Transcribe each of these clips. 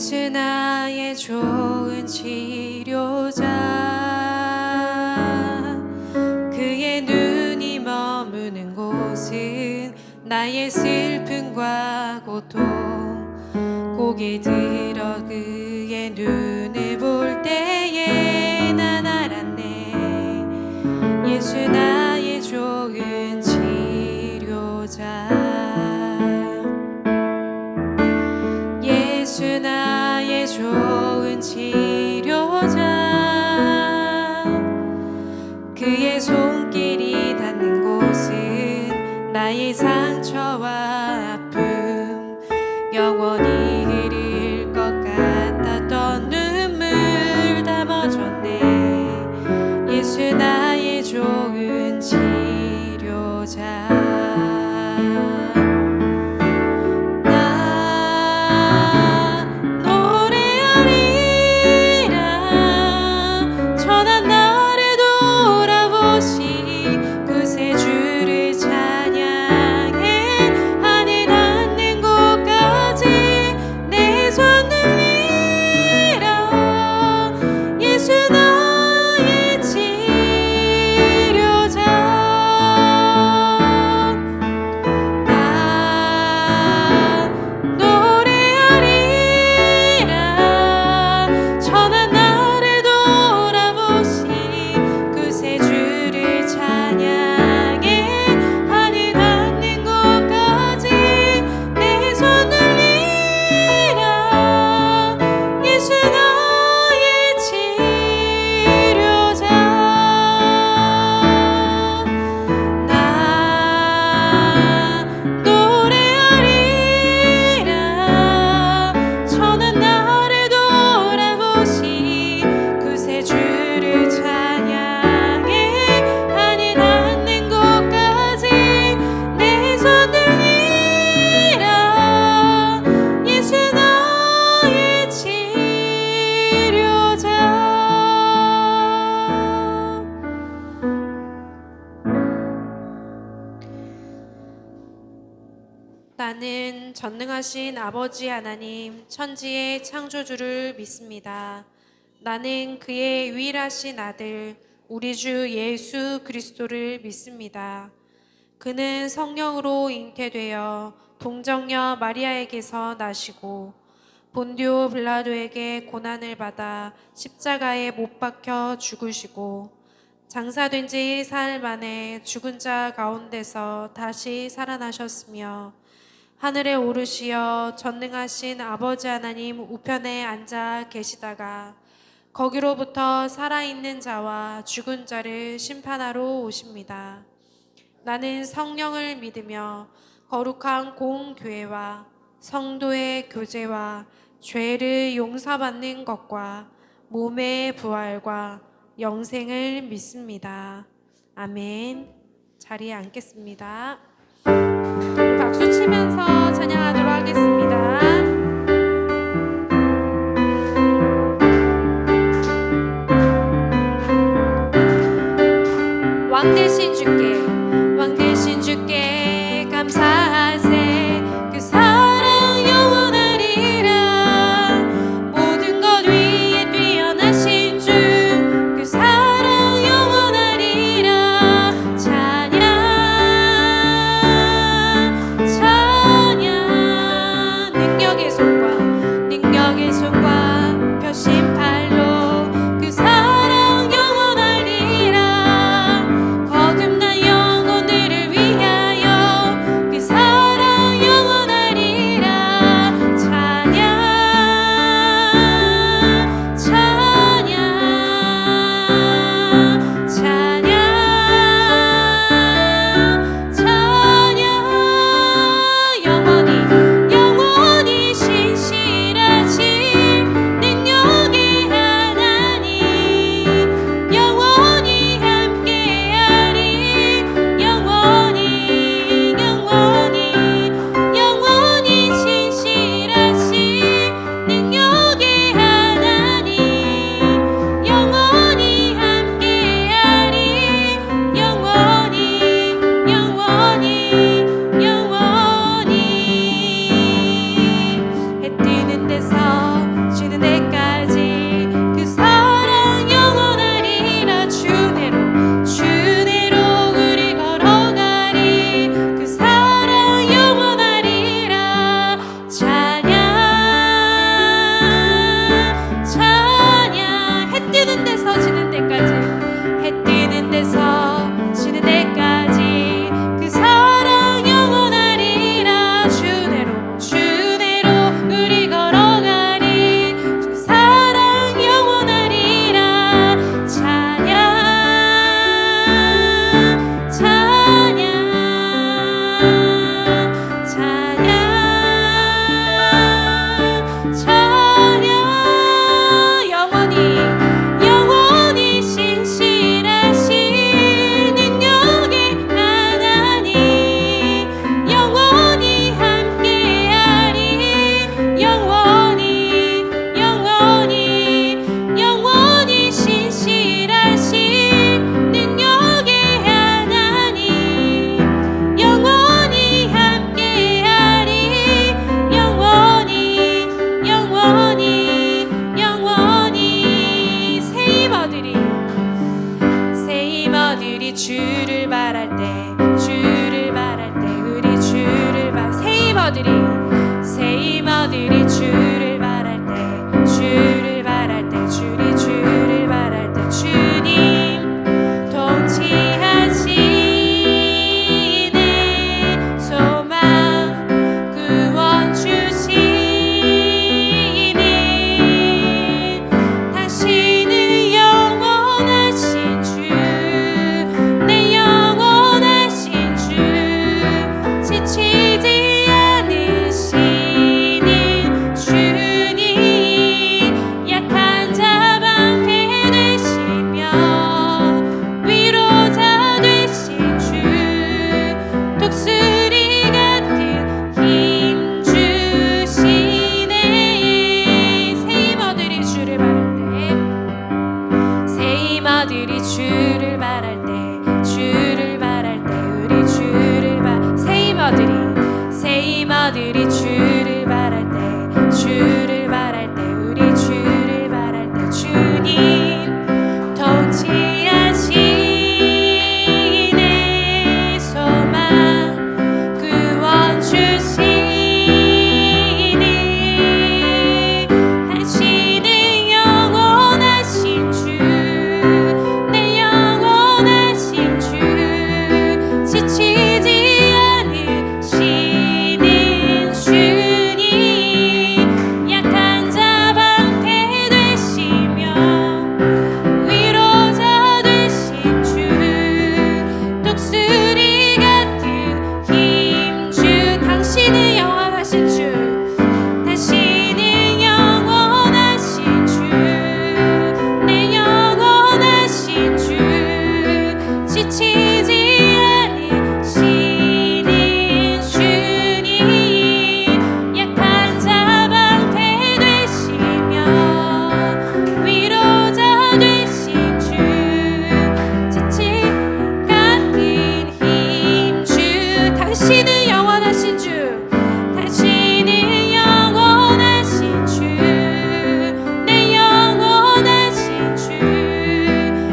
예수 나의 좋은 치료자. 그의 눈이 머무는 곳은 나의 슬픔과 고통. 고개 들어 그의 눈을 볼 때에 난 알았네. 예수 나의 좋은 치료자. 예수 나의 좋은 치료자. 그의 손길이 닿는 곳은 나의 상처와 아픔. 영원히 흐를 것 같았던 눈물 다 멎었네. 예수 나의 좋은 치료자. 나는 전능하신 아버지 하나님 천지의 창조주를 믿습니다. 나는 그의 유일하신 아들 우리 주 예수 그리스도를 믿습니다. 그는 성령으로 잉태되어 동정녀 마리아에게서 나시고 본디오 빌라도에게 고난을 받아 십자가에 못 박혀 죽으시고 장사된 지 사흘 만에 죽은 자 가운데서 다시 살아나셨으며 하늘에 오르시어 전능하신 아버지 하나님 우편에 앉아 계시다가 거기로부터 살아있는 자와 죽은 자를 심판하러 오십니다. 나는 성령을 믿으며 거룩한 공교회와 성도의 교제와 죄를 용서받는 것과 몸의 부활과 영생을 믿습니다. 아멘. 자리에 앉겠습니다. 박수 치면서 찬양하도록 하겠습니다. 왕 대신 주께 감사하세. 그 사랑 영원하리라. 모든 것 위에 뛰어나신 주 그 사랑 영원하리라. 찬양 새 이모들이 주를 바랄 때 주를 바랄 때 주를 바랄 때 주님 통치하시네 소망 구원 주시네 당신은 영원하신 주 내 영원하신 주 지치지 않으시는 주님 약한 자 방패 되시며 위로자 되신 주 독수리 같은 힘 주시네 새 이모들이 주를 바랄 때 새 이모들이 주를 바랄 때 주를 바랄 때 우리 주를 새 이모들이 주를 바랄 때 주를 바랄 때 우리 주를 바랄 때 주님 통치하시네 소망 구원 주시네 당신은 영원하신 주 내 영원하신 주 지치지 않으시는 주님 약한 자 방패 되시며 위로자 되신 주 독수리 같은 힘 주 당신은 영원하신 주 당신은 영원하신 주 내 영원하신 주 지치지 않으시는 주님 약한 자 방패 되시며 위로자 되신 주 지치 같은 힘 주 당신은 영원하신 주 당신은 영원하신 주 내 영원하신 주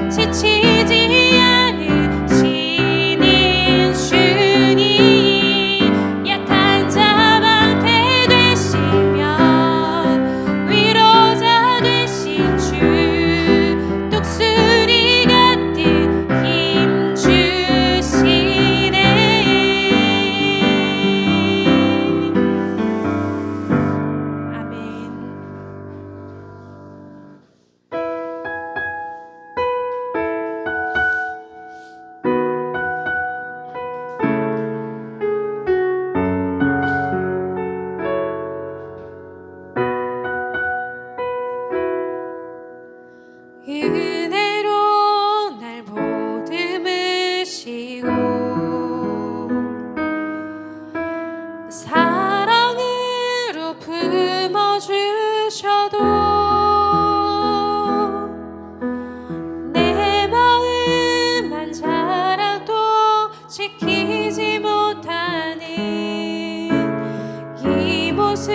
지치지 않으시는 주님 약한 자 방패 되시며 위로자 되신 주 독수리 같은 힘 주시네 아멘. 은혜로 날 보듬으시고 사랑으로 품어주셔도 내 마음만 자라도 지키지 못하는 이 모습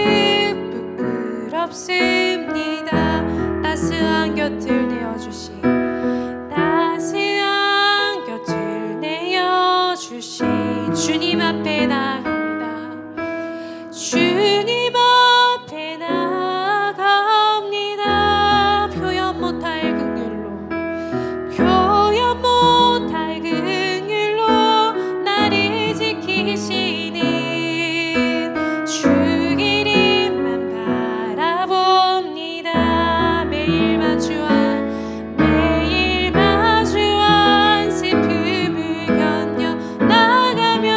부끄럽습니다. 따스한 곁을 내어주신 따스한 곁을 내어주신 주님 앞에 나갑니다. 주님 앞에 나갑니다. 표현 못할 긍휼로 표현 못할 긍휼로 나를 지키시는 주 이름만 바라봅니다. 매일 마주한 슬픔을 견뎌 나가며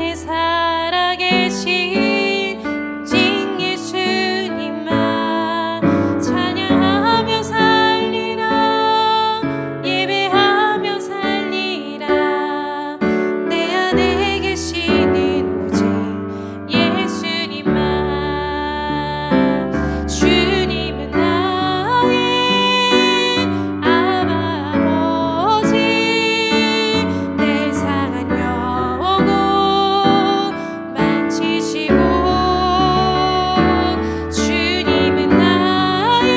안에 살아계신 오직 예수님만 찬양하며 살리라. 예배하며 살리라. 내 안에 계시는 오직 예수님만. 주님은 나의 아바 아버지, 내 상한 영혼 만지시고. 주님은 나의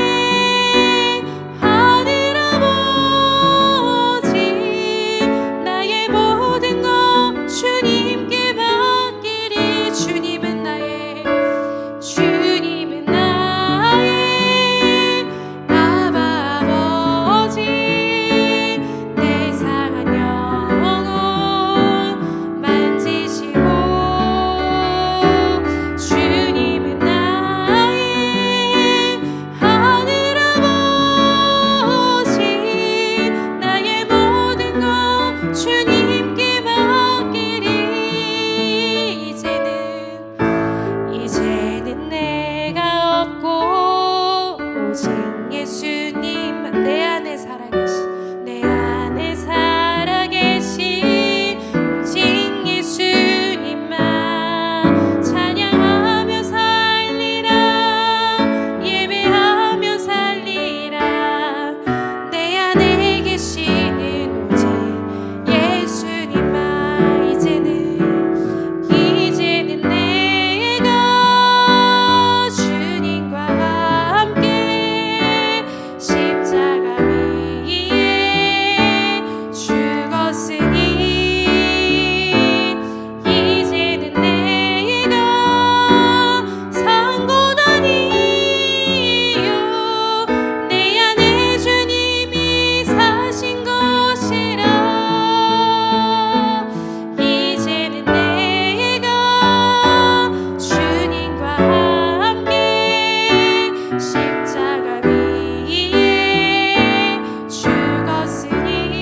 하늘 아버지, 나의 모든 것 주님께 맡기리. 주님은 나의 아바 아버지, 내 상한 영혼 만지시고. 주님은 나의 하늘 아버지, 나의 모든 것 주님께 맡기리. 이제는 내가 없고 오직 예수님만 내 안에 살아계신 오직 예수님만 찬양하며 살리라. 예배하며 살리라. 내 안에 계시는 오직 예수님만. 이제는 내가 주님과 함께 십자가 위에 죽었으니. 이제는 내가 산 곳 아니요, 내 안에 주님이 사신 것이라. 이제는 내가 주님과 함께 십자가 위에 죽었으니.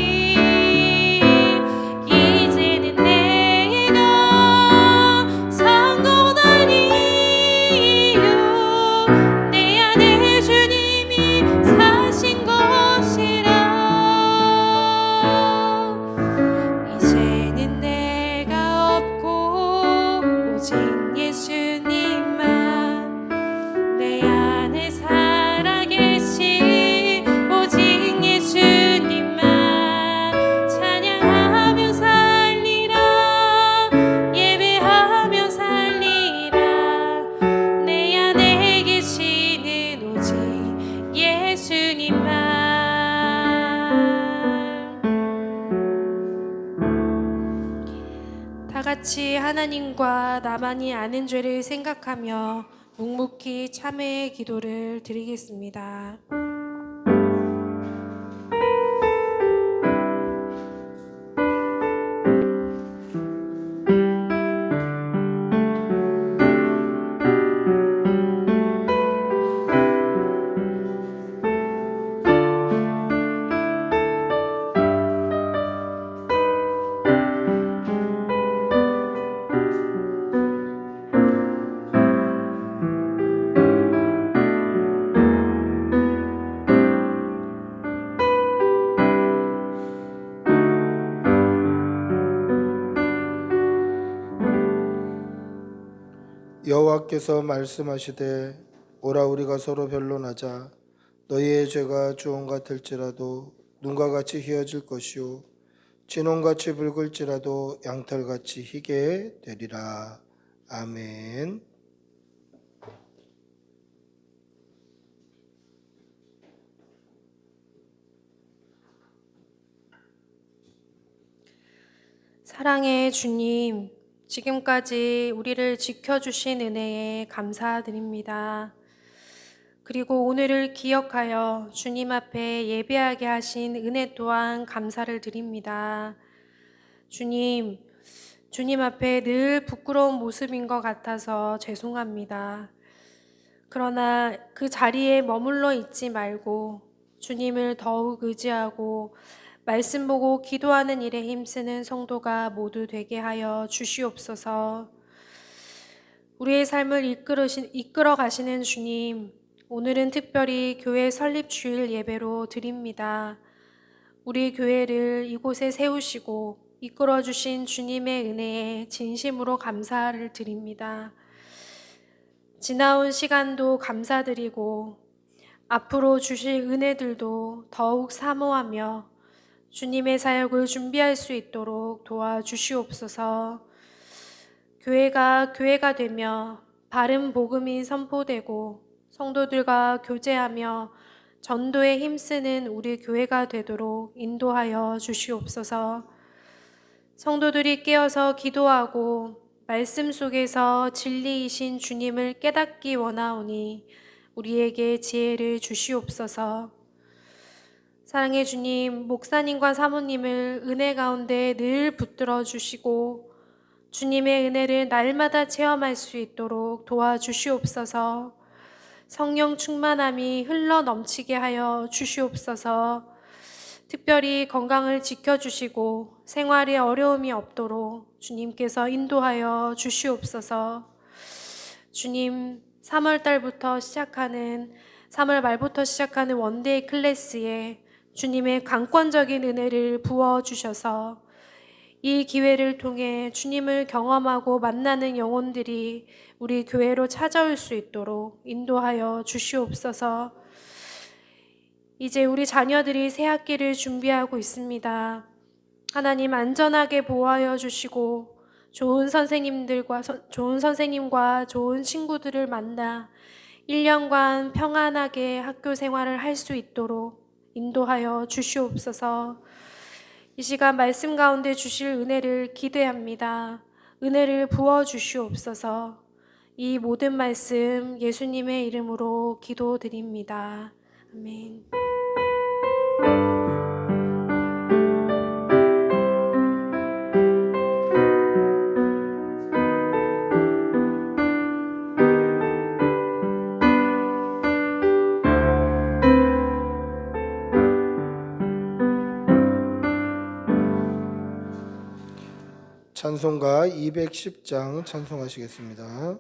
이제는 내가 산 곳 아니요, 내 안에 주님이 사신 것이라. 이제는 내가 없고 오직 예수님만. 내 안에 살아계신 오직 예수님만 찬양하며 살리라. 예배하며 살리라. 내 안에 계시는 오직 예수님만. 다 같이 하나님과 나만이 아는 죄를 생각하며 묵묵히 참회의 기도를 드리겠습니다. 여호와께서 말씀하시되 오라 우리가 서로 변론하자. 너희의 죄가 주홍 같을지라도 눈과 같이 희어질 것이요 진홍같이 붉을지라도 양털같이 희게 되리라. 아멘. 사랑의 주님, 지금까지 우리를 지켜주신 은혜에 감사드립니다. 그리고 오늘을 기억하여 주님 앞에 예배하게 하신 은혜 또한 감사를 드립니다. 주님 앞에 늘 부끄러운 모습인 것 같아서 죄송합니다. 그러나 그 자리에 머물러 있지 말고 주님을 더욱 의지하고 말씀 보고 기도하는 일에 힘쓰는 성도가 모두 되게 하여 주시옵소서. 우리의 삶을 이끌어 가시는 주님, 오늘은 특별히 교회 설립 주일 예배로 드립니다. 우리 교회를 이곳에 세우시고 이끌어 주신 주님의 은혜에 진심으로 감사를 드립니다. 지나온 시간도 감사드리고 앞으로 주실 은혜들도 더욱 사모하며 주님의 사역을 준비할 수 있도록 도와주시옵소서. 교회가 되며 바른 복음이 선포되고 성도들과 교제하며 전도에 힘쓰는 우리 교회가 되도록 인도하여 주시옵소서. 성도들이 깨어서 기도하고 말씀 속에서 진리이신 주님을 깨닫기 원하오니 우리에게 지혜를 주시옵소서. 사랑의 주님, 목사님과 사모님을 은혜 가운데 늘 붙들어 주시고 주님의 은혜를 날마다 체험할 수 있도록 도와주시옵소서. 성령 충만함이 흘러 넘치게 하여 주시옵소서. 특별히 건강을 지켜주시고 생활에 어려움이 없도록 주님께서 인도하여 주시옵소서. 주님, 3월 말부터 시작하는 원데이 클래스에 주님의 강권적인 은혜를 부어주셔서 이 기회를 통해 주님을 경험하고 만나는 영혼들이 우리 교회로 찾아올 수 있도록 인도하여 주시옵소서. 이제 우리 자녀들이 새 학기를 준비하고 있습니다. 하나님 안전하게 보호하여 주시고 좋은 선생님과 좋은 친구들을 만나 1년간 평안하게 학교 생활을 할 수 있도록 인도하여 주시옵소서. 이 시간 말씀 가운데 주실 은혜를 기대합니다. 은혜를 부어 주시옵소서. 이 모든 말씀 예수님의 이름으로 기도드립니다. 아멘. 찬송가 210장 찬송하시겠습니다.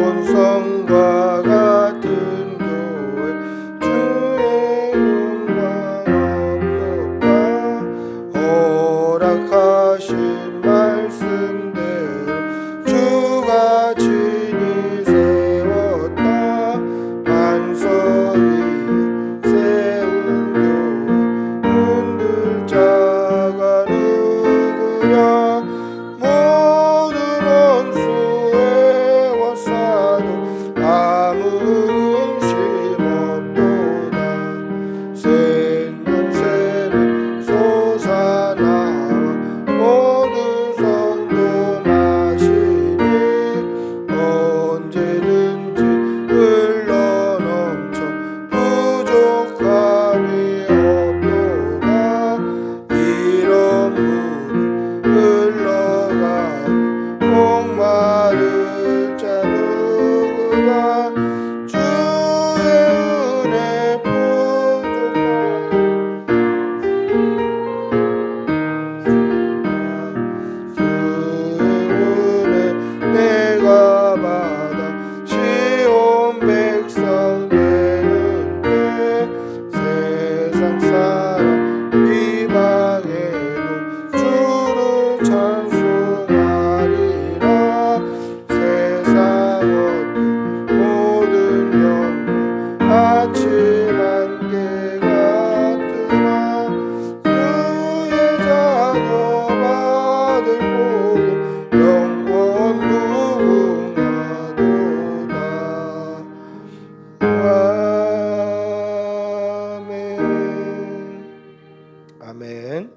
시온성과 같은 교회 주의 영광 허락하신 말씀대로 주가 친히 세웠다. 반석 위에 세운 교회 흔들 자가 누구랴. 모든 원수의 워싸도 아무 근심 없도다. 생명샘이 솟아나와 모든 성도 마시니 언제든지 흘러넘쳐 부족함이 없도다. 이런 물이 흘러가니 목마를 자 누구랴. 주의 은혜 내가 받아 시온 백성 되는데 세상 사람 비방해도 주를 찬송하리라. 세상 어떤 모든 영광 아침 안개 같으나 주의 자녀 받을 복음 영원 무궁하도다. 아멘. 아멘.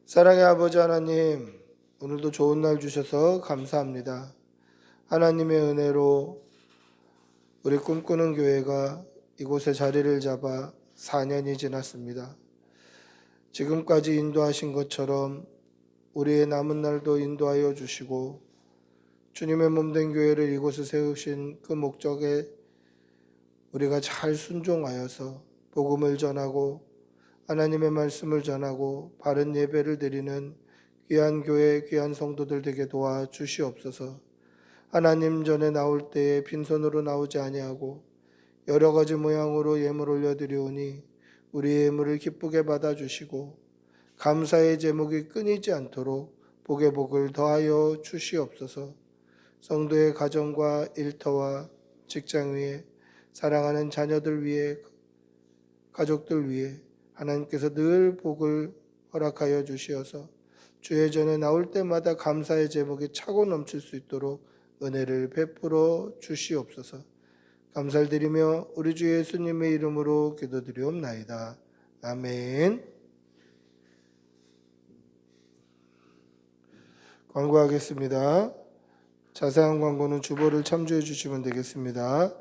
사랑의 아버지 하나님, 오늘도 좋은 날 주셔서 감사합니다. 하나님의 은혜로 우리 꿈꾸는 교회가 이곳에 자리를 잡아 4년이 지났습니다. 지금까지 인도하신 것처럼 우리의 남은 날도 인도하여 주시고 주님의 몸된 교회를 이곳에 세우신 그 목적에 우리가 잘 순종하여서 복음을 전하고 하나님의 말씀을 전하고 바른 예배를 드리는 귀한 교회, 귀한 성도들 되게 도와 주시옵소서. 하나님 전에 나올 때에 빈손으로 나오지 아니하고 여러 가지 모양으로 예물 올려드리오니 우리의 예물을 기쁘게 받아주시고 감사의 제목이 끊이지 않도록 복의 복을 더하여 주시옵소서. 성도의 가정과 일터와 직장 위에 사랑하는 자녀들 위에 가족들 위에 하나님께서 늘 복을 허락하여 주시어서 주의 전에 나올 때마다 감사의 제목이 차고 넘칠 수 있도록 은혜를 베풀어 주시옵소서. 감사를 드리며 우리 주 예수님의 이름으로 기도드리옵나이다. 아멘. 광고하겠습니다. 자세한 광고는 주보를 참조해 주시면 되겠습니다.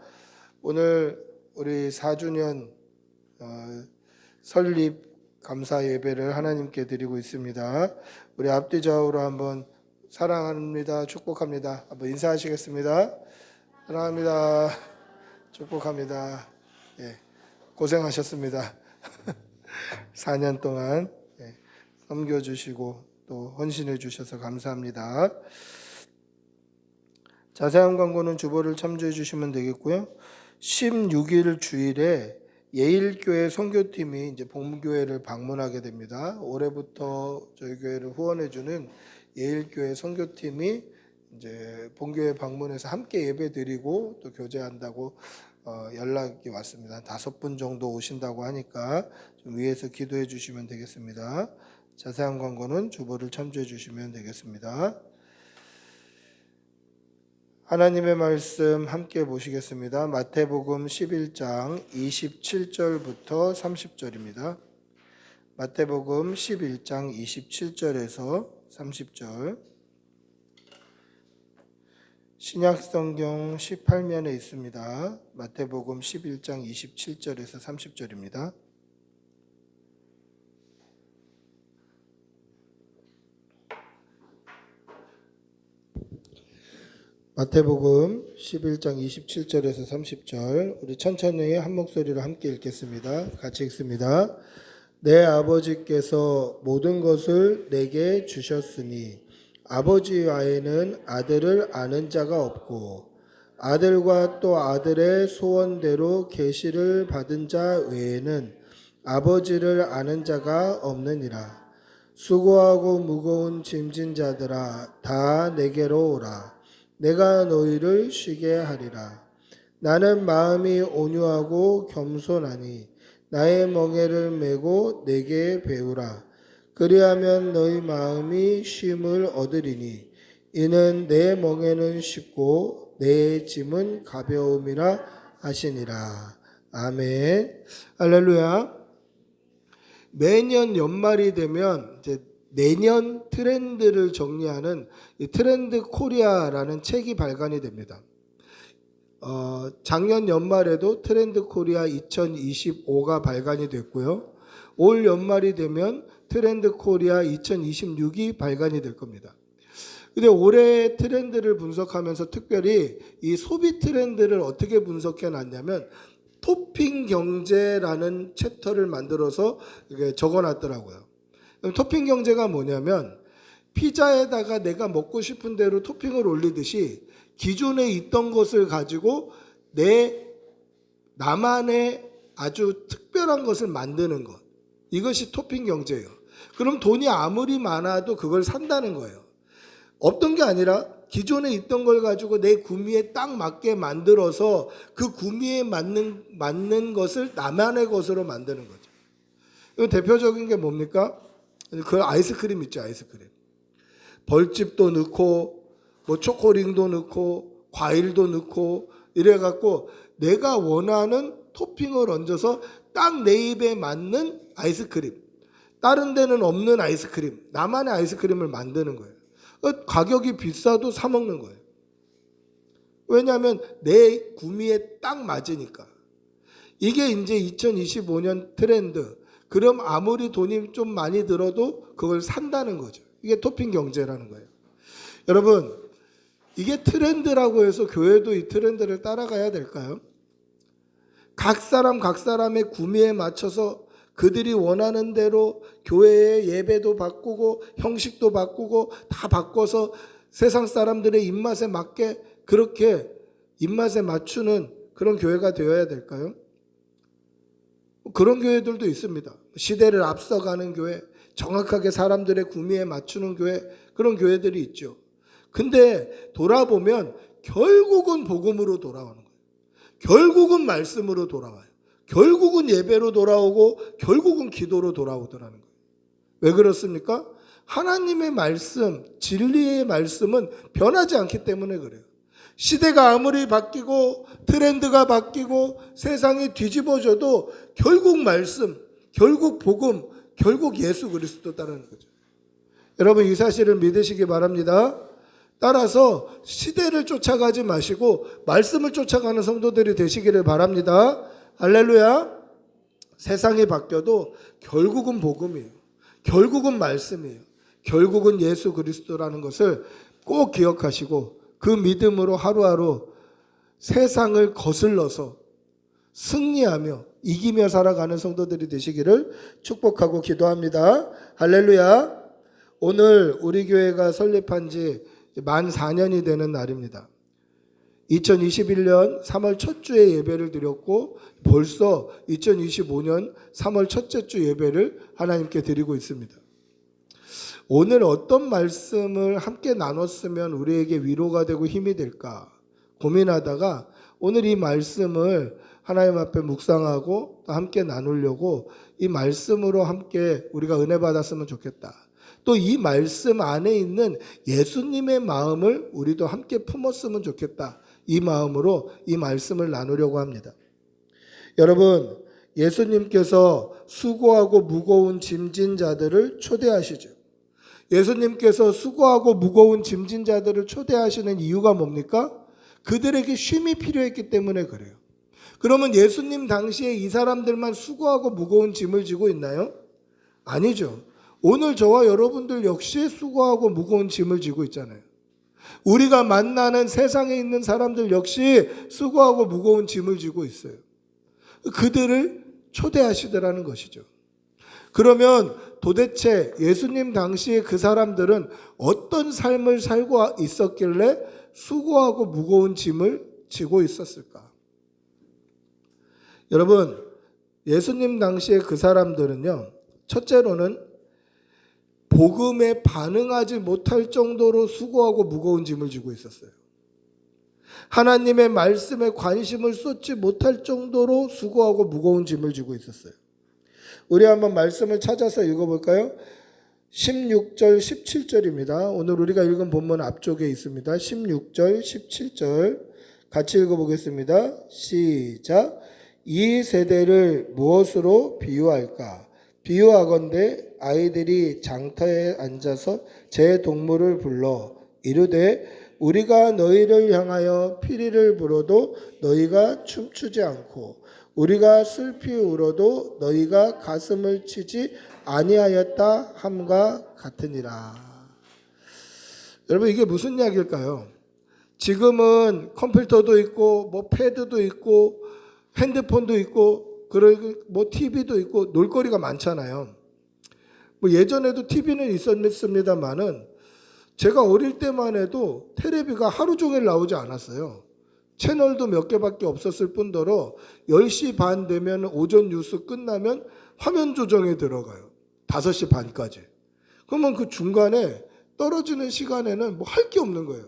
오늘 우리 4주년 설립 감사 예배를 하나님께 드리고 있습니다. 우리 앞뒤 좌우로 한번 사랑합니다, 축복합니다 한번 인사하시겠습니다. 사랑합니다, 축복합니다. 예, 고생하셨습니다. 4년 동안 섬겨주시고 또 헌신해 주셔서 감사합니다. 자세한 광고는 주보를 참조해 주시면 되겠고요. 16일 주일에 예일교회 선교팀이 이제 본교회를 방문하게 됩니다. 올해부터 저희 교회를 후원해 주는 예일교회 선교팀이 이제 본교회 방문해서 함께 예배드리고 또 교제한다고 연락이 왔습니다. 5분 정도 오신다고 하니까 좀 위에서 기도해 주시면 되겠습니다. 자세한 광고는 주보를 참조해 주시면 되겠습니다. 하나님의 말씀 함께 보시겠습니다. 마태복음 11장 27절부터 30절입니다. 마태복음 11장 27절에서 30절. 신약성경 18면에 있습니다. 마태복음 11장 27절에서 30절입니다. 마태복음 11장 27절에서 30절 우리 천천히 한 목소리로 함께 읽겠습니다. 같이 읽습니다. 내 아버지께서 모든 것을 내게 주셨으니 아버지 외에는 아들을 아는 자가 없고 아들과 또 아들의 소원대로 계시를 받은 자 외에는 아버지를 아는 자가 없느니라. 수고하고 무거운 짐진 자들아 다 내게로 오라. 내가 너희를 쉬게 하리라. 나는 마음이 온유하고 겸손하니 나의 멍에를 메고 내게 배우라. 그리하면 너희 마음이 쉼을 얻으리니 이는 내 멍에는 쉽고 내 짐은 가벼움이라 하시니라. 아멘. 할렐루야. 매년 연말이 되면 이제 내년 트렌드를 정리하는 이 트렌드 코리아라는 책이 발간이 됩니다. 작년 연말에도 트렌드 코리아 2025가 발간이 됐고요. 올 연말이 되면 트렌드 코리아 2026이 발간이 될 겁니다. 근데 올해 트렌드를 분석하면서 특별히 이 소비 트렌드를 어떻게 분석해 놨냐면 토핑 경제라는 챕터를 만들어서 적어 놨더라고요. 토핑 경제가 뭐냐면 피자에다가 내가 먹고 싶은 대로 토핑을 올리듯이 기존에 있던 것을 가지고 나만의 아주 특별한 것을 만드는 것. 이것이 토핑 경제예요. 그럼 돈이 아무리 많아도 그걸 산다는 거예요. 없던 게 아니라 기존에 있던 걸 가지고 내 구미에 딱 맞게 만들어서 그 구미에 맞는 것을 나만의 것으로 만드는 거죠. 대표적인 게 뭡니까? 그 아이스크림 있죠, 아이스크림. 벌집도 넣고 뭐 초코링도 넣고 과일도 넣고 이래갖고 내가 원하는 토핑을 얹어서 딱 내 입에 맞는 아이스크림, 다른 데는 없는 아이스크림, 나만의 아이스크림을 만드는 거예요. 가격이 비싸도 사 먹는 거예요. 왜냐하면 내 구미에 딱 맞으니까. 이게 이제 2025년 트렌드. 그럼 아무리 돈이 좀 많이 들어도 그걸 산다는 거죠. 이게 토핑 경제라는 거예요. 여러분, 이게 트렌드라고 해서 교회도 이 트렌드를 따라가야 될까요? 각 사람의 구미에 맞춰서 그들이 원하는 대로 교회의 예배도 바꾸고 형식도 바꾸고 다 바꿔서 세상 사람들의 입맛에 맞게 그렇게 입맛에 맞추는 그런 교회가 되어야 될까요? 그런 교회들도 있습니다. 시대를 앞서가는 교회, 정확하게 사람들의 구미에 맞추는 교회, 그런 교회들이 있죠. 근데 돌아보면 결국은 복음으로 돌아오는 거예요. 결국은 말씀으로 돌아와요. 결국은 예배로 돌아오고 결국은 기도로 돌아오더라는 거예요. 왜 그렇습니까? 하나님의 말씀, 진리의 말씀은 변하지 않기 때문에 그래요. 시대가 아무리 바뀌고 트렌드가 바뀌고 세상이 뒤집어져도 결국 말씀, 결국 복음, 결국 예수 그리스도다라는 거죠. 여러분, 이 사실을 믿으시기 바랍니다. 따라서 시대를 쫓아가지 마시고 말씀을 쫓아가는 성도들이 되시기를 바랍니다. 할렐루야. 세상이 바뀌어도 결국은 복음이에요. 결국은 말씀이에요. 결국은 예수 그리스도라는 것을 꼭 기억하시고 그 믿음으로 하루하루 세상을 거슬러서 승리하며 이기며 살아가는 성도들이 되시기를 축복하고 기도합니다. 할렐루야. 오늘 우리 교회가 설립한 지 만 4년이 되는 날입니다. 2021년 3월 첫 주에 예배를 드렸고 벌써 2025년 3월 첫째 주 예배를 하나님께 드리고 있습니다. 오늘 어떤 말씀을 함께 나눴으면 우리에게 위로가 되고 힘이 될까 고민하다가 오늘 이 말씀을 하나님 앞에 묵상하고 함께 나누려고 이 말씀으로 함께 우리가 은혜 받았으면 좋겠다. 또 이 말씀 안에 있는 예수님의 마음을 우리도 함께 품었으면 좋겠다. 이 마음으로 이 말씀을 나누려고 합니다. 여러분, 예수님께서 수고하고 무거운 짐진 자들을 초대하시죠. 예수님께서 수고하고 무거운 짐진 자들을 초대하시는 이유가 뭡니까? 그들에게 쉼이 필요했기 때문에 그래요. 그러면 예수님 당시에 이 사람들만 수고하고 무거운 짐을 지고 있나요? 아니죠. 오늘 저와 여러분들 역시 수고하고 무거운 짐을 지고 있잖아요. 우리가 만나는 세상에 있는 사람들 역시 수고하고 무거운 짐을 지고 있어요. 그들을 초대하시더라는 것이죠. 그러면 도대체 예수님 당시에 그 사람들은 어떤 삶을 살고 있었길래 수고하고 무거운 짐을 지고 있었을까? 여러분, 예수님 당시에 그 사람들은요, 첫째로는 복음에 반응하지 못할 정도로 수고하고 무거운 짐을 지고 있었어요. 하나님의 말씀에 관심을 쏟지 못할 정도로 수고하고 무거운 짐을 지고 있었어요. 우리 한번 말씀을 찾아서 읽어볼까요? 16절, 17절입니다. 오늘 우리가 읽은 본문 앞쪽에 있습니다. 16절, 17절 같이 읽어보겠습니다. 시작. 이 세대를 무엇으로 비유할까? 비유하건대 아이들이 장터에 앉아서 제 동물을 불러 이르되 우리가 너희를 향하여 피리를 불어도 너희가 춤추지 않고 우리가 슬피 울어도 너희가 가슴을 치지 아니하였다 함과 같으니라. 여러분, 이게 무슨 이야기일까요? 지금은 컴퓨터도 있고 뭐 패드도 있고 핸드폰도 있고 그리고 뭐 TV도 있고 놀거리가 많잖아요. 뭐 예전에도 TV는 있었습니다만은 제가 어릴 때만 해도 텔레비가 하루 종일 나오지 않았어요. 채널도 몇 개밖에 없었을 뿐더러 10시 반 되면 오전 뉴스 끝나면 화면 조정에 들어가요. 5시 반까지. 그러면 그 중간에 떨어지는 시간에는 뭐 할 게 없는 거예요.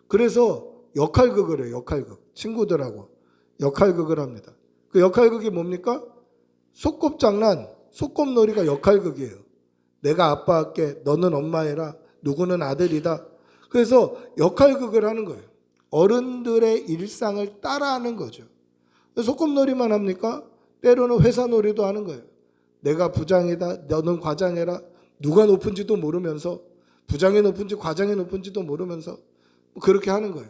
그래서 역할극을 해요. 역할극. 친구들하고 역할극을 합니다. 그 역할극이 뭡니까? 소꿉장난, 소꿉놀이가 역할극이에요. 내가 아빠 할게, 너는 엄마 해라, 누구는 아들이다. 그래서 역할극을 하는 거예요. 어른들의 일상을 따라하는 거죠. 소꿉놀이만 합니까? 때로는 회사놀이도 하는 거예요. 내가 부장이다, 너는 과장해라. 누가 높은지도 모르면서, 부장이 높은지 과장이 높은지도 모르면서 그렇게 하는 거예요.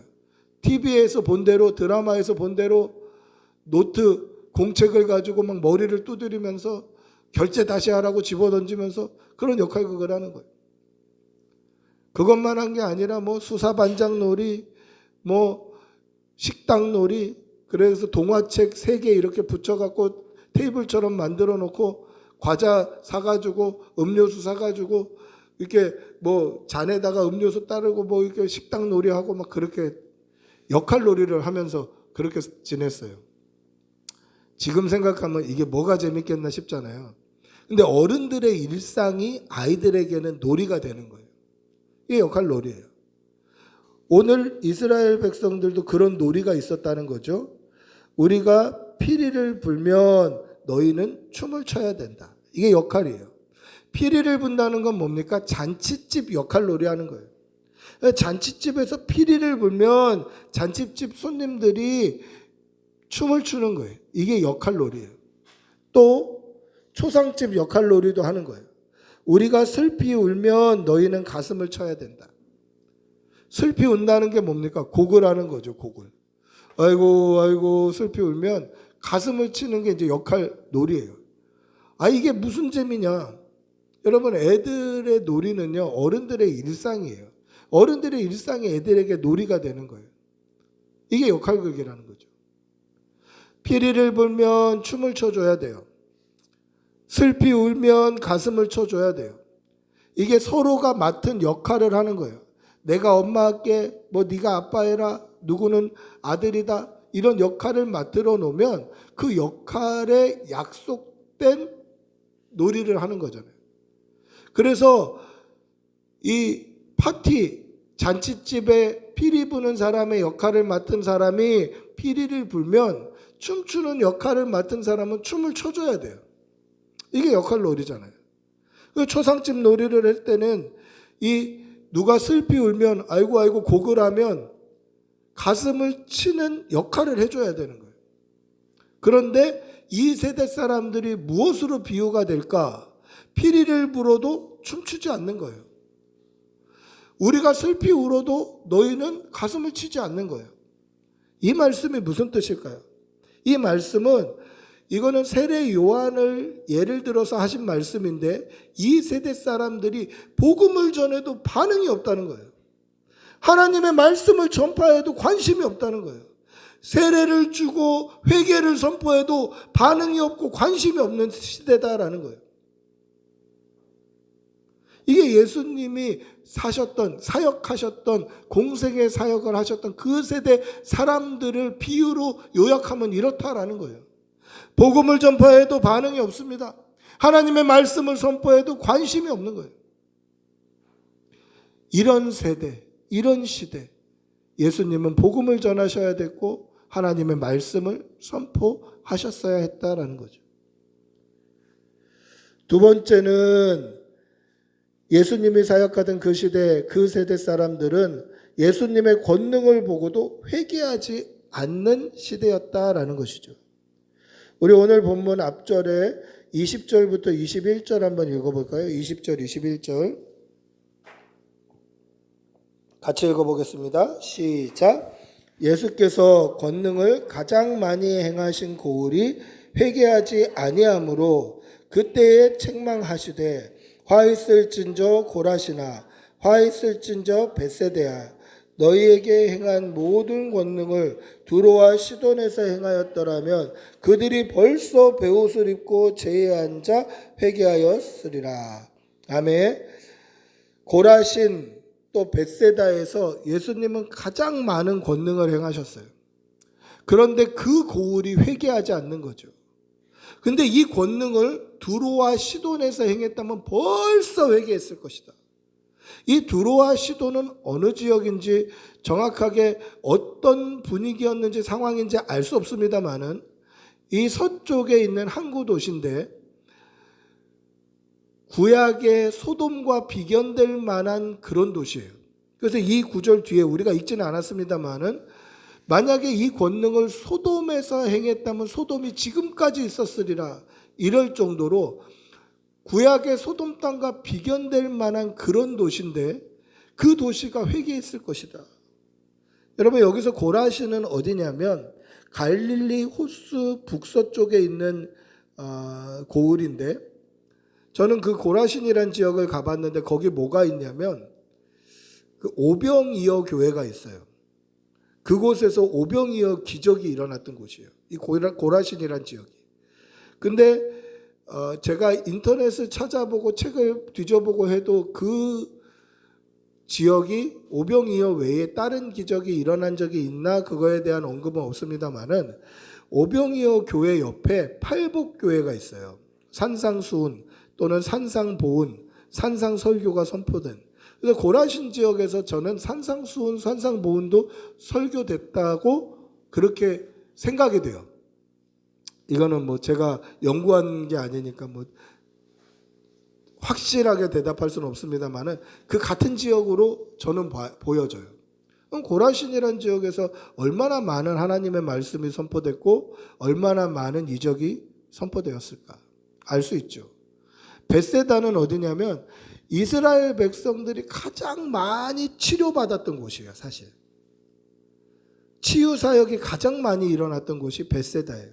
TV에서 본 대로, 드라마에서 본 대로 노트 공책을 가지고 막 머리를 두드리면서 결제 다시 하라고 집어던지면서 그런 역할극을 하는 거예요. 그것만 한 게 아니라 뭐 수사반장 놀이, 뭐 식당 놀이, 그래서 동화책 3개 이렇게 붙여갖고 테이블처럼 만들어 놓고 과자 사가지고 음료수 사가지고 이렇게 뭐 잔에다가 음료수 따르고 뭐 이렇게 식당 놀이하고 막 그렇게 역할 놀이를 하면서 그렇게 지냈어요. 지금 생각하면 이게 뭐가 재밌겠나 싶잖아요. 근데 어른들의 일상이 아이들에게는 놀이가 되는 거예요. 이게 역할 놀이예요. 오늘 이스라엘 백성들도 그런 놀이가 있었다는 거죠. 우리가 피리를 불면 너희는 춤을 춰야 된다. 이게 역할이에요. 피리를 분다는 건 뭡니까? 잔치집 역할 놀이 하는 거예요. 잔치집에서 피리를 불면 잔치집 손님들이 춤을 추는 거예요. 이게 역할 놀이에요. 또 초상집 역할 놀이도 하는 거예요. 우리가 슬피 울면 너희는 가슴을 쳐야 된다. 슬피 운다는 게 뭡니까? 곡을 하는 거죠. 곡을. 아이고 아이고 슬피 울면 가슴을 치는 게 이제 역할 놀이예요. 아, 이게 무슨 재미냐? 여러분, 애들의 놀이는요 어른들의 일상이에요. 어른들의 일상이 애들에게 놀이가 되는 거예요. 이게 역할극이라는 거죠. 피리를 불면 춤을 춰줘야 돼요. 슬피 울면 가슴을 쳐줘야 돼요. 이게 서로가 맡은 역할을 하는 거예요. 내가 엄마 할게, 뭐 네가 아빠 해라, 누구는 아들이다, 이런 역할을 맡들어 놓으면 그 역할에 약속된 놀이를 하는 거잖아요. 그래서 이 파티, 잔치집에 피리 부는 사람의 역할을 맡은 사람이 피리를 불면 춤추는 역할을 맡은 사람은 춤을 춰줘야 돼요. 이게 역할 놀이잖아요. 그 초상집 놀이를 할 때는 이 누가 슬피 울면 아이고 아이고 곡을 하면 가슴을 치는 역할을 해줘야 되는 거예요. 그런데 이 세대 사람들이 무엇으로 비유가 될까? 피리를 불어도 춤추지 않는 거예요. 우리가 슬피 울어도 너희는 가슴을 치지 않는 거예요. 이 말씀이 무슨 뜻일까요? 이 말씀은, 이거는 세례 요한을 예를 들어서 하신 말씀인데, 이 세대 사람들이 복음을 전해도 반응이 없다는 거예요. 하나님의 말씀을 전파해도 관심이 없다는 거예요. 세례를 주고 회개를 선포해도 반응이 없고 관심이 없는 시대다라는 거예요. 이게 예수님이 사셨던, 사역하셨던, 공생의 사역을 하셨던 그 세대 사람들을 비유로 요약하면 이렇다라는 거예요. 복음을 전파해도 반응이 없습니다. 하나님의 말씀을 선포해도 관심이 없는 거예요. 이런 세대, 이런 시대, 예수님은 복음을 전하셔야 됐고 하나님의 말씀을 선포하셨어야 했다라는 거죠. 두 번째는, 예수님이 사역하던 그 시대, 그 세대 사람들은 예수님의 권능을 보고도 회개하지 않는 시대였다라는 것이죠. 우리 오늘 본문 앞절에 20절부터 21절 한번 읽어볼까요? 20절, 21절 같이 읽어보겠습니다. 시작. 예수께서 권능을 가장 많이 행하신 고을이 회개하지 아니하므로 그때에 책망하시되, 화 있을진저 고라시나, 화 있을진저 벳세대야, 너희에게 행한 모든 권능을 두로와 시돈에서 행하였더라면 그들이 벌써 베옷을 입고 제에 앉아 회개하였으리라. 아멘. 고라신 또 벳세다에서 예수님은 가장 많은 권능을 행하셨어요. 그런데 그 고을이 회개하지 않는 거죠. 근데 이 권능을 두로와 시돈에서 행했다면 벌써 회개했을 것이다. 이 두로와 시돈은 어느 지역인지 정확하게 어떤 분위기였는지 상황인지 알 수 없습니다만은 이 서쪽에 있는 항구 도시인데 구약의 소돔과 비견될 만한 그런 도시예요. 그래서 이 구절 뒤에 우리가 읽지는 않았습니다만은 만약에 이 권능을 소돔에서 행했다면 소돔이 지금까지 있었으리라, 이럴 정도로 구약의 소돔 땅과 비견될 만한 그런 도시인데 그 도시가 회개했을 것이다. 여러분, 여기서 고라신은 어디냐면 갈릴리 호수 북서쪽에 있는 고을인데, 저는 그 고라신이라는 지역을 가봤는데 거기 뭐가 있냐면 그 오병이어 교회가 있어요. 그곳에서 오병이어 기적이 일어났던 곳이에요. 이 고라신이란 지역이. 근데 제가 인터넷을 찾아보고 책을 뒤져보고 해도 그 지역이 오병이어 외에 다른 기적이 일어난 적이 있나 그거에 대한 언급은 없습니다만은 오병이어 교회 옆에 팔복교회가 있어요. 산상수훈 또는 산상보훈, 산상설교가 선포된. 그래서 고라신 지역에서 저는 산상수훈, 산상보훈도 설교됐다고 그렇게 생각이 돼요. 이거는 뭐 제가 연구한 게 아니니까 뭐 확실하게 대답할 수는 없습니다만은 그 같은 지역으로 저는 보여져요. 그럼 고라신이라는 지역에서 얼마나 많은 하나님의 말씀이 선포됐고 얼마나 많은 이적이 선포되었을까 알 수 있죠. 벳세다는 어디냐면 이스라엘 백성들이 가장 많이 치료받았던 곳이에요. 사실 치유 사역이 가장 많이 일어났던 곳이 벳세다예요.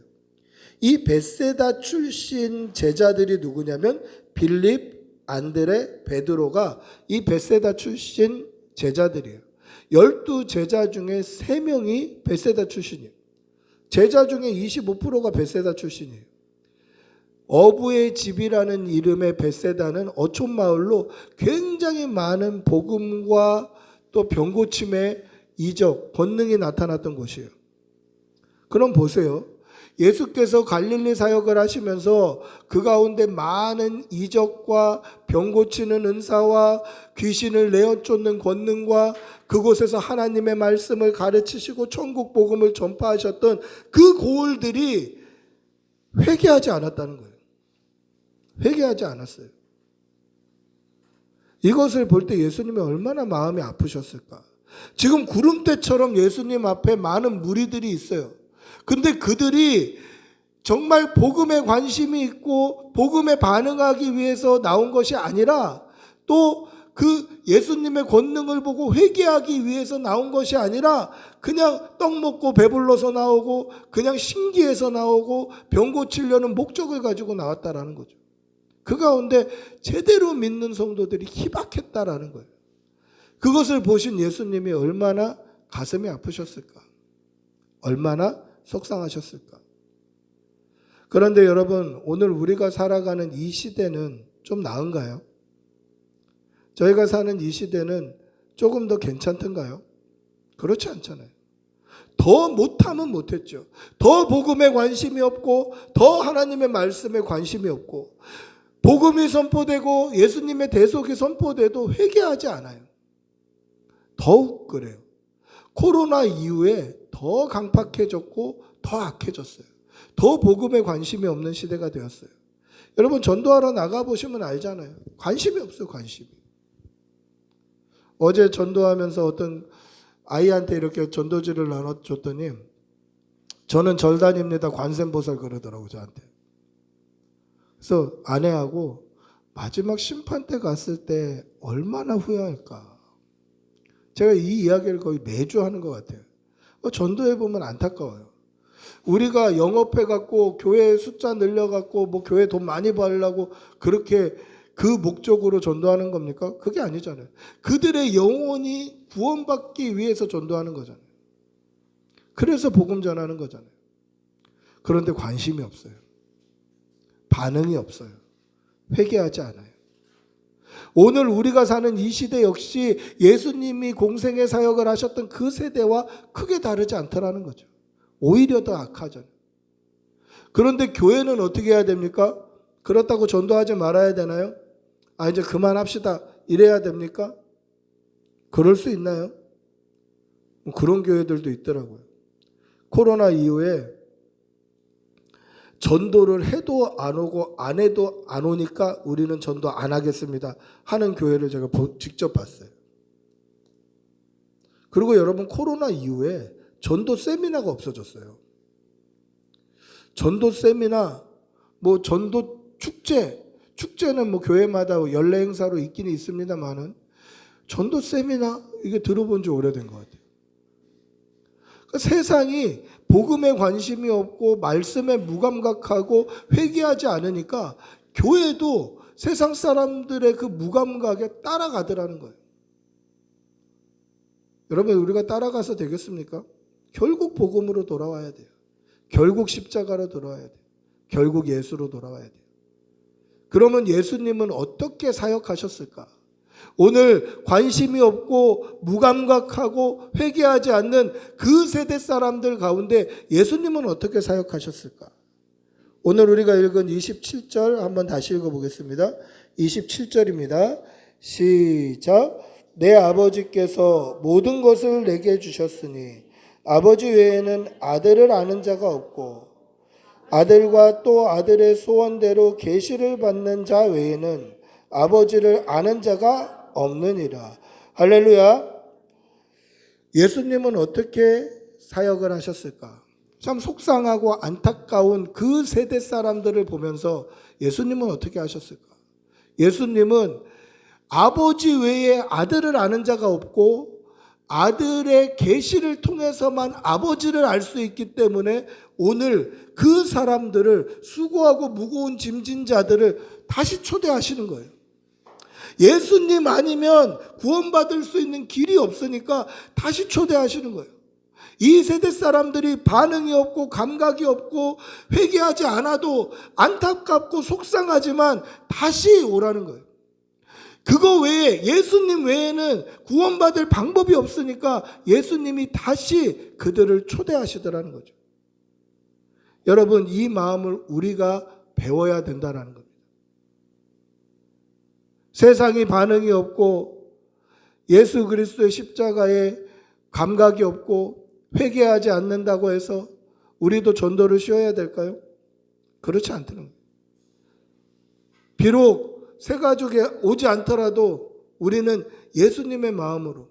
이 벳세다 출신 제자들이 누구냐면 빌립, 안드레, 베드로가 이 벳세다 출신 제자들이에요. 12제자 중에 3명이 벳세다 출신이에요. 제자 중에 25%가 벳세다 출신이에요. 어부의 집이라는 이름의 벳세다는 어촌 마을로 굉장히 많은 복음과 또 병고침의 이적, 권능이 나타났던 곳이에요. 그럼 보세요. 예수께서 갈릴리 사역을 하시면서 그 가운데 많은 이적과 병 고치는 은사와 귀신을 내어쫓는 권능과 그곳에서 하나님의 말씀을 가르치시고 천국 복음을 전파하셨던 그 고을들이 회개하지 않았다는 거예요. 회개하지 않았어요. 이것을 볼 때 예수님이 얼마나 마음이 아프셨을까. 지금 구름대처럼 예수님 앞에 많은 무리들이 있어요. 근데 그들이 정말 복음에 관심이 있고 복음에 반응하기 위해서 나온 것이 아니라 또 그 예수님의 권능을 보고 회개하기 위해서 나온 것이 아니라 그냥 떡 먹고 배불러서 나오고 그냥 신기해서 나오고 병 고치려는 목적을 가지고 나왔다라는 거죠. 그 가운데 제대로 믿는 성도들이 희박했다라는 거예요. 그것을 보신 예수님이 얼마나 가슴이 아프셨을까? 얼마나 속상하셨을까? 그런데 여러분, 오늘 우리가 살아가는 이 시대는 좀 나은가요? 저희가 사는 이 시대는 조금 더 괜찮던가요? 그렇지 않잖아요. 더 못하면 못했죠. 더 복음에 관심이 없고 더 하나님의 말씀에 관심이 없고 복음이 선포되고 예수님의 대속이 선포돼도 회개하지 않아요. 더욱 그래요. 코로나 이후에 더 강팍해졌고 더 악해졌어요. 더 복음에 관심이 없는 시대가 되었어요. 여러분 전도하러 나가보시면 알잖아요. 관심이 없어요. 관심이. 어제 전도하면서 어떤 아이한테 이렇게 전도지를 나눠줬더니 저는 절 다닙니다. 관세음보살 그러더라고 저한테. 그래서 아내하고 마지막 심판 때 갔을 때 얼마나 후회할까. 제가 이 이야기를 거의 매주 하는 것 같아요. 전도해보면 안타까워요. 우리가 영업해갖고 교회 숫자 늘려갖고 뭐 교회 돈 많이 벌려고 그렇게 그 목적으로 전도하는 겁니까? 그게 아니잖아요. 그들의 영혼이 구원받기 위해서 전도하는 거잖아요. 그래서 복음 전하는 거잖아요. 그런데 관심이 없어요. 반응이 없어요. 회개하지 않아요. 오늘 우리가 사는 이 시대 역시 예수님이 공생의 사역을 하셨던 그 세대와 크게 다르지 않더라는 거죠. 오히려 더 악하잖아요. 그런데 교회는 어떻게 해야 됩니까? 그렇다고 전도하지 말아야 되나요? 이제 그만합시다. 이래야 됩니까? 그럴 수 있나요? 그런 교회들도 있더라고요. 코로나 이후에 전도를 해도 안 오고 안 해도 안 오니까 우리는 전도 안 하겠습니다 하는 교회를 제가 직접 봤어요. 그리고 여러분 코로나 이후에 전도 세미나가 없어졌어요. 전도 세미나, 뭐 전도 축제는 뭐 교회마다 연례 행사로 있긴 있습니다만은 전도 세미나 이게 들어본 지 오래된 것 같아요. 그러니까 세상이 복음에 관심이 없고 말씀에 무감각하고 회개하지 않으니까 교회도 세상 사람들의 그 무감각에 따라가더라는 거예요. 여러분, 우리가 따라가서 되겠습니까? 결국 복음으로 돌아와야 돼요. 결국 십자가로 돌아와야 돼요. 결국 예수로 돌아와야 돼요. 그러면 예수님은 어떻게 사역하셨을까? 오늘 관심이 없고 무감각하고 회개하지 않는 그 세대 사람들 가운데 예수님은 어떻게 사역하셨을까? 오늘 우리가 읽은 27절 한번 다시 읽어보겠습니다. 27절입니다. 시작. 내 아버지께서 모든 것을 내게 주셨으니 아버지 외에는 아들을 아는 자가 없고 아들과 또 아들의 소원대로 계시를 받는 자 외에는 아버지를 아는 자가 없느니라. 할렐루야. 예수님은 어떻게 사역을 하셨을까? 참 속상하고 안타까운 그 세대 사람들을 보면서 예수님은 어떻게 하셨을까? 예수님은 아버지 외에 아들을 아는 자가 없고 아들의 계시를 통해서만 아버지를 알 수 있기 때문에 오늘 그 사람들을, 수고하고 무거운 짐진 자들을 다시 초대하시는 거예요. 예수님 아니면 구원받을 수 있는 길이 없으니까 다시 초대하시는 거예요. 이 세대 사람들이 반응이 없고 감각이 없고 회개하지 않아도 안타깝고 속상하지만 다시 오라는 거예요. 그거 외에, 예수님 외에는 구원받을 방법이 없으니까 예수님이 다시 그들을 초대하시더라는 거죠. 여러분, 이 마음을 우리가 배워야 된다는 겁니다. 세상이 반응이 없고 예수 그리스도의 십자가에 감각이 없고 회개하지 않는다고 해서 우리도 전도를 쉬어야 될까요? 그렇지 않다는 거예요. 비록 새 가족에 오지 않더라도 우리는 예수님의 마음으로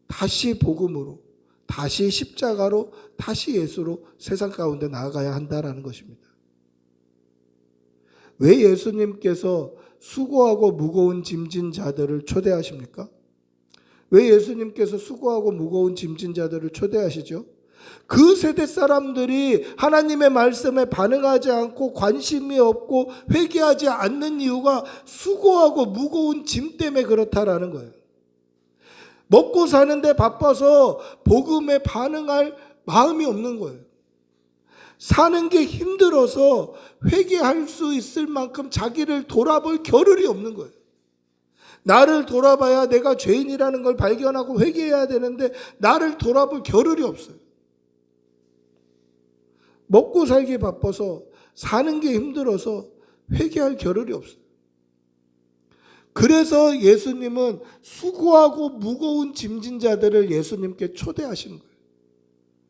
다시 복음으로, 다시 십자가로, 다시 예수로 세상 가운데 나아가야 한다라는 것입니다. 왜 예수님께서 수고하고 무거운 짐진 자들을 초대하십니까? 왜 예수님께서 수고하고 무거운 짐진 자들을 초대하시죠? 그 세대 사람들이 하나님의 말씀에 반응하지 않고 관심이 없고 회개하지 않는 이유가 수고하고 무거운 짐 때문에 그렇다라는 거예요. 먹고 사는데 바빠서 복음에 반응할 마음이 없는 거예요. 사는 게 힘들어서 회개할 수 있을 만큼 자기를 돌아볼 겨를이 없는 거예요. 나를 돌아봐야 내가 죄인이라는 걸 발견하고 회개해야 되는데 나를 돌아볼 겨를이 없어요. 먹고 살기 바빠서 사는 게 힘들어서 회개할 겨를이 없어요. 그래서 예수님은 수고하고 무거운 짐진 자들을 예수님께 초대하시는 거예요.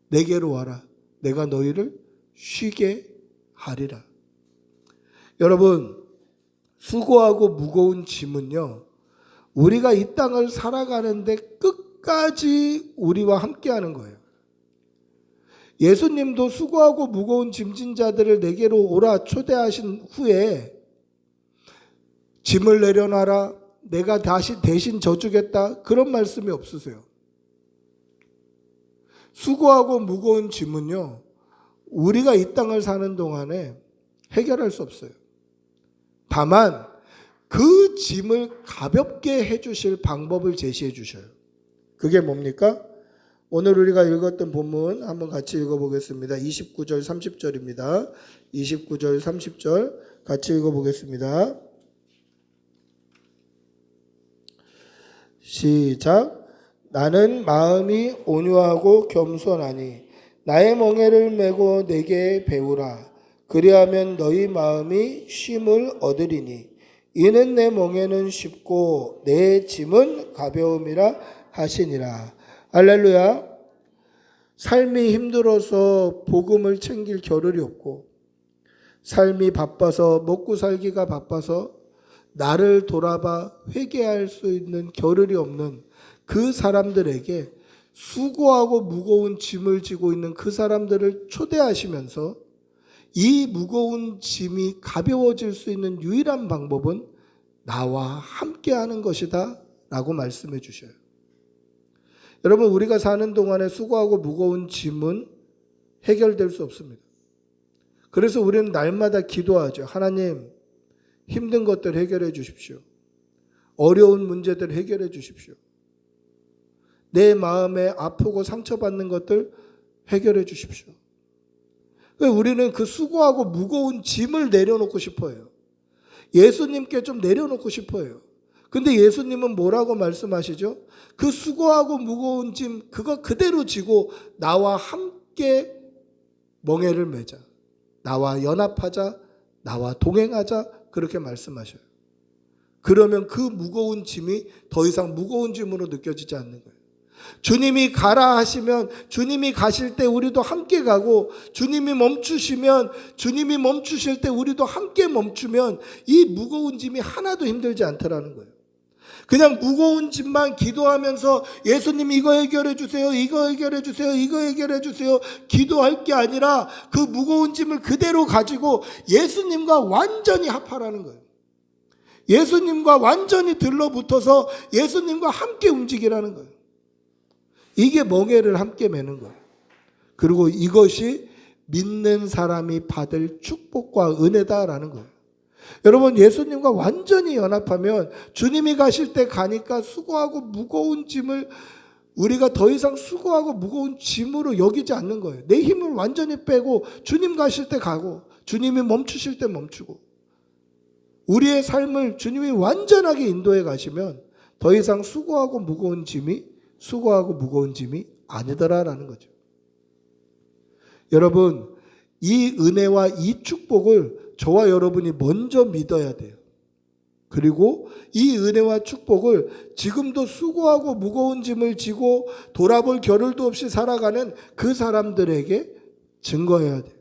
내게로 와라. 내가 너희를 쉬게 하리라. 여러분, 수고하고 무거운 짐은요, 우리가 이 땅을 살아가는데 끝까지 우리와 함께하는 거예요. 예수님도 수고하고 무거운 짐진 자들을 내게로 오라 초대하신 후에 짐을 내려놔라, 내가 다시 대신 져주겠다, 그런 말씀이 없으세요. 수고하고 무거운 짐은요, 우리가 이 땅을 사는 동안에 해결할 수 없어요. 다만 그 짐을 가볍게 해주실 방법을 제시해 주셔요. 그게 뭡니까? 오늘 우리가 읽었던 본문 한번 같이 읽어보겠습니다. 29절 30절입니다. 29절 30절 같이 읽어보겠습니다. 시작. 나는 마음이 온유하고 겸손하니 나의 멍에를 메고 내게 배우라. 그리하면 너희 마음이 쉼을 얻으리니 이는 내 멍에는 쉽고 내 짐은 가벼움이라 하시니라. 할렐루야. 삶이 힘들어서 복음을 챙길 겨를이 없고, 삶이 바빠서 먹고 살기가 바빠서 나를 돌아봐 회개할 수 있는 겨를이 없는 그 사람들에게 수고하고 무거운 짐을 지고 있는 그 사람들을 초대하시면서 이 무거운 짐이 가벼워질 수 있는 유일한 방법은 나와 함께하는 것이다 라고 말씀해 주셔요. 여러분, 우리가 사는 동안에 수고하고 무거운 짐은 해결될 수 없습니다. 그래서 우리는 날마다 기도하죠. 하나님, 힘든 것들 해결해 주십시오. 어려운 문제들 해결해 주십시오. 내 마음에 아프고 상처받는 것들 해결해 주십시오. 우리는 그 수고하고 무거운 짐을 내려놓고 싶어요. 예수님께 좀 내려놓고 싶어요. 근데 예수님은 뭐라고 말씀하시죠? 그 수고하고 무거운 짐 그거 그대로 지고 나와 함께 멍에를 매자. 나와 연합하자. 나와 동행하자. 그렇게 말씀하셔요. 그러면 그 무거운 짐이 더 이상 무거운 짐으로 느껴지지 않는 거예요. 주님이 가라 하시면 주님이 가실 때 우리도 함께 가고, 주님이 멈추시면 주님이 멈추실 때 우리도 함께 멈추면 이 무거운 짐이 하나도 힘들지 않더라는 거예요. 그냥 무거운 짐만 기도하면서 예수님 이거 해결해 주세요, 이거 해결해 주세요, 이거 해결해 주세요 기도할 게 아니라 그 무거운 짐을 그대로 가지고 예수님과 완전히 합하라는 거예요. 예수님과 완전히 들러붙어서 예수님과 함께 움직이라는 거예요. 이게 멍에를 함께 매는 거예요. 그리고 이것이 믿는 사람이 받을 축복과 은혜다라는 거예요. 여러분, 예수님과 완전히 연합하면 주님이 가실 때 가니까 수고하고 무거운 짐을 우리가 더 이상 수고하고 무거운 짐으로 여기지 않는 거예요. 내 힘을 완전히 빼고 주님 가실 때 가고, 주님이 멈추실 때 멈추고, 우리의 삶을 주님이 완전하게 인도해 가시면 더 이상 수고하고 무거운 짐이 아니더라라는 거죠. 여러분, 이 은혜와 이 축복을 저와 여러분이 먼저 믿어야 돼요. 그리고 이 은혜와 축복을 지금도 수고하고 무거운 짐을 지고 돌아볼 겨를도 없이 살아가는 그 사람들에게 증거해야 돼요.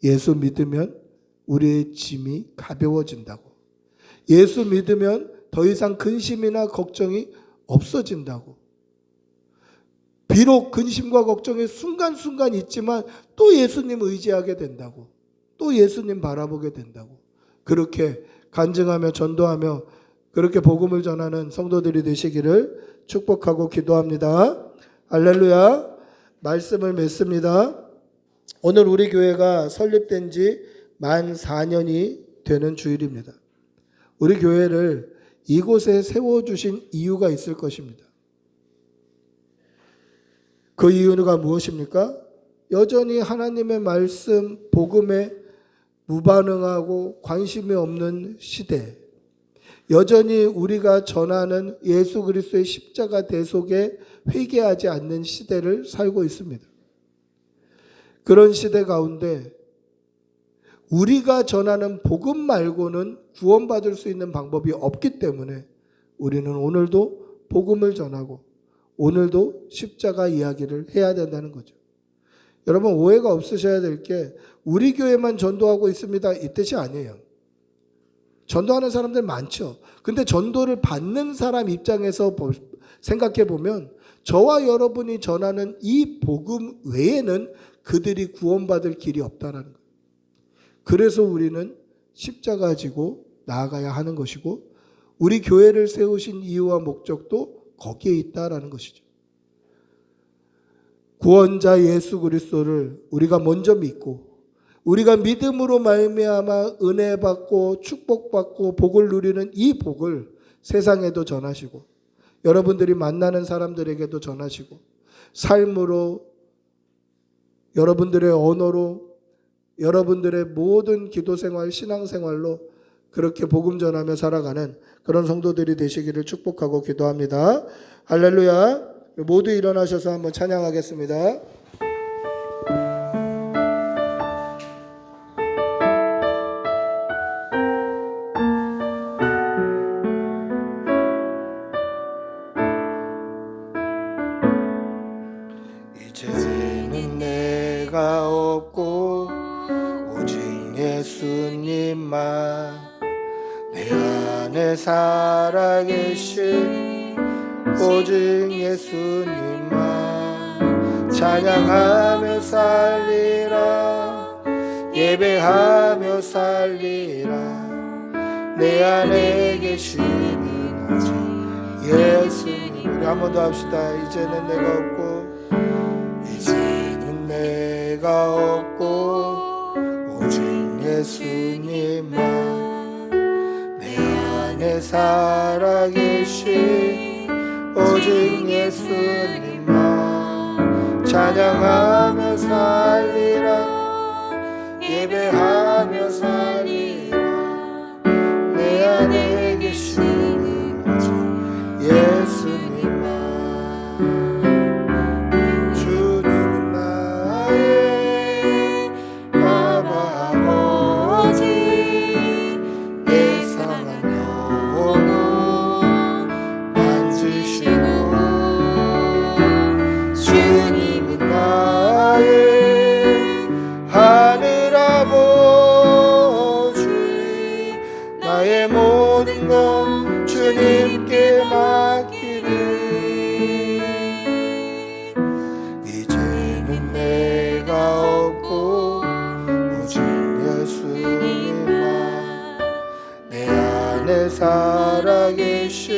예수 믿으면 우리의 짐이 가벼워진다고. 예수 믿으면 더 이상 근심이나 걱정이 없어진다고. 비록 근심과 걱정이 순간순간 있지만 또 예수님 의지하게 된다고. 또 예수님 바라보게 된다고. 그렇게 간증하며 전도하며 그렇게 복음을 전하는 성도들이 되시기를 축복하고 기도합니다. 할렐루야. 말씀을 맺습니다. 오늘 우리 교회가 설립된 지 만 4년이 되는 주일입니다. 우리 교회를 이곳에 세워주신 이유가 있을 것입니다. 그 이유가 무엇입니까? 여전히 하나님의 말씀, 복음에 무반응하고 관심이 없는 시대, 여전히 우리가 전하는 예수 그리스도의 십자가 대속에 회개하지 않는 시대를 살고 있습니다. 그런 시대 가운데 우리가 전하는 복음 말고는 구원받을 수 있는 방법이 없기 때문에 우리는 오늘도 복음을 전하고 오늘도 십자가 이야기를 해야 된다는 거죠. 여러분, 오해가 없으셔야 될 게 우리 교회만 전도하고 있습니다 이 뜻이 아니에요. 전도하는 사람들 많죠. 근데 전도를 받는 사람 입장에서 생각해 보면 저와 여러분이 전하는 이 복음 외에는 그들이 구원받을 길이 없다는 거예요. 그래서 우리는 십자가 지고 나아가야 하는 것이고 우리 교회를 세우신 이유와 목적도 거기에 있다라는 것이죠. 구원자 예수 그리스도를 우리가 먼저 믿고 우리가 믿음으로 말미암아 은혜 받고 축복받고 복을 누리는 이 복을 세상에도 전하시고 여러분들이 만나는 사람들에게도 전하시고 삶으로 여러분들의 언어로 여러분들의 모든 기도생활 신앙생활로 그렇게 복음 전하며 살아가는 그런 성도들이 되시기를 축복하고 기도합니다. 할렐루야. 모두 일어나셔서 한번 찬양하겠습니다. 이제는 내가 없고 오직 예수님만 내 안에 살아계신 오직 예수님만 찬양하며 살리라 예배하며 살리라 내 안에 계시는 오직 예수님. 우리 한 번 더 합시다. 이제는 내가 없고 오직 예수님만 내 안에 안에 살아계신 오직 예수님만 찬양하며 살리라 예배하며 살리라 내 안에 계신 오직 예수님만 주님은 나의 아바 아버지 내 상한 영혼 만지시고 주님은 나의 하늘 아버지 나의 모든 것 주님께 맡기리 이제는 내가 없고 오직 예수님만 내 안에 살아계신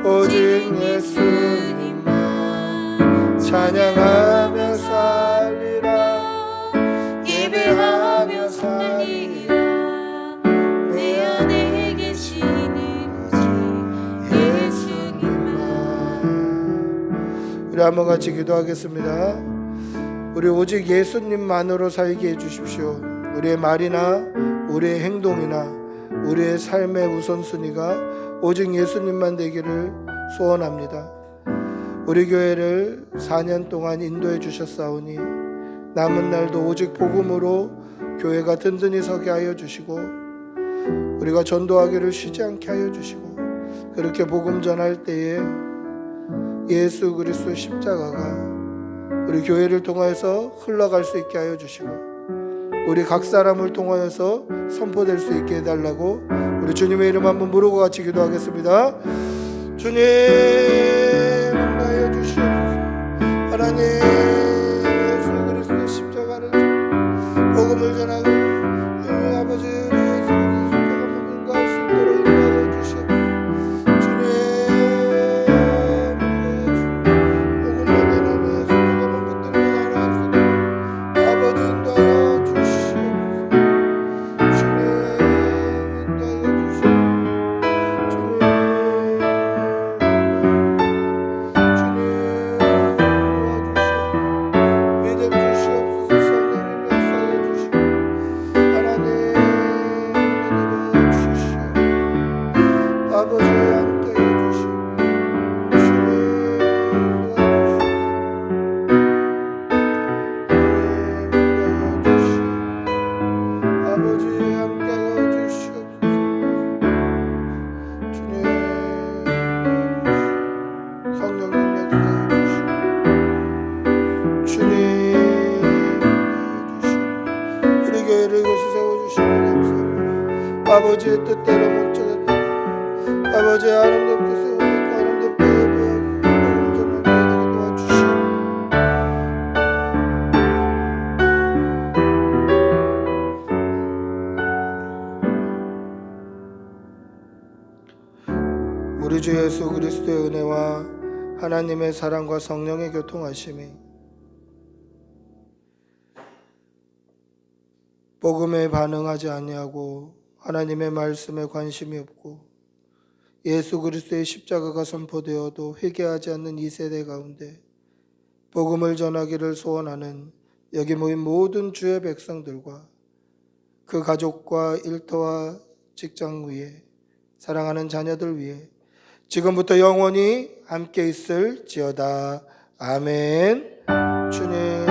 오직 예수님만 찬양하며 살리라 예배하며 살리라 내 안에 계시는 오직 예수님만. 우리 한번 같이 기도하겠습니다. 우리 오직 예수님만으로 살게 해주십시오. 우리의 말이나 우리의 행동이나 우리의 삶의 우선순위가 오직 예수님만 되기를 소원합니다. 우리 교회를 4년 동안 인도해 주셨사오니 남은 날도 오직 복음으로 교회가 든든히 서게 하여 주시고 우리가 전도하기를 쉬지 않게 하여 주시고 그렇게 복음 전할 때에 예수 그리스도 십자가가 우리 교회를 통하여서 흘러갈 수 있게 하여 주시고 우리 각 사람을 통하여서 선포될 수 있게 해달라고 우리 주님의 이름 한번 부르고 같이 기도하겠습니다. 주님 인도하여 주시옵소서. 하나님 예수 그리스도의 십자가를 복음을 전하고 아버지 예수 그리스도의 십자가를 인도할 수 있도록 인도하여 주시옵소서. 주님 복음만 전하며 십자가만 붙들고 나아갈 수 있도록 아버지 인도하여 주시옵소서. 주님 인도하여 주시옵소서. 아버지의 뜻대로 목적에 따라 아버지의 아름답게 세우고 아름답게 예배하고 복음 전하게 도와주시고 우리 주 예수 그리스도의 은혜와 하나님의 사랑과 성령의 교통하심이 복음에 반응하지 아니하고 하나님의 말씀에 관심이 없고 예수 그리스도의 십자가가 선포되어도 회개하지 않는 이 세대 가운데 복음을 전하기를 소원하는 여기 모인 모든 주의 백성들과 그 가족과 일터와 직장 위에 사랑하는 자녀들 위에 지금부터 영원히 함께 있을지어다. 아멘. 주님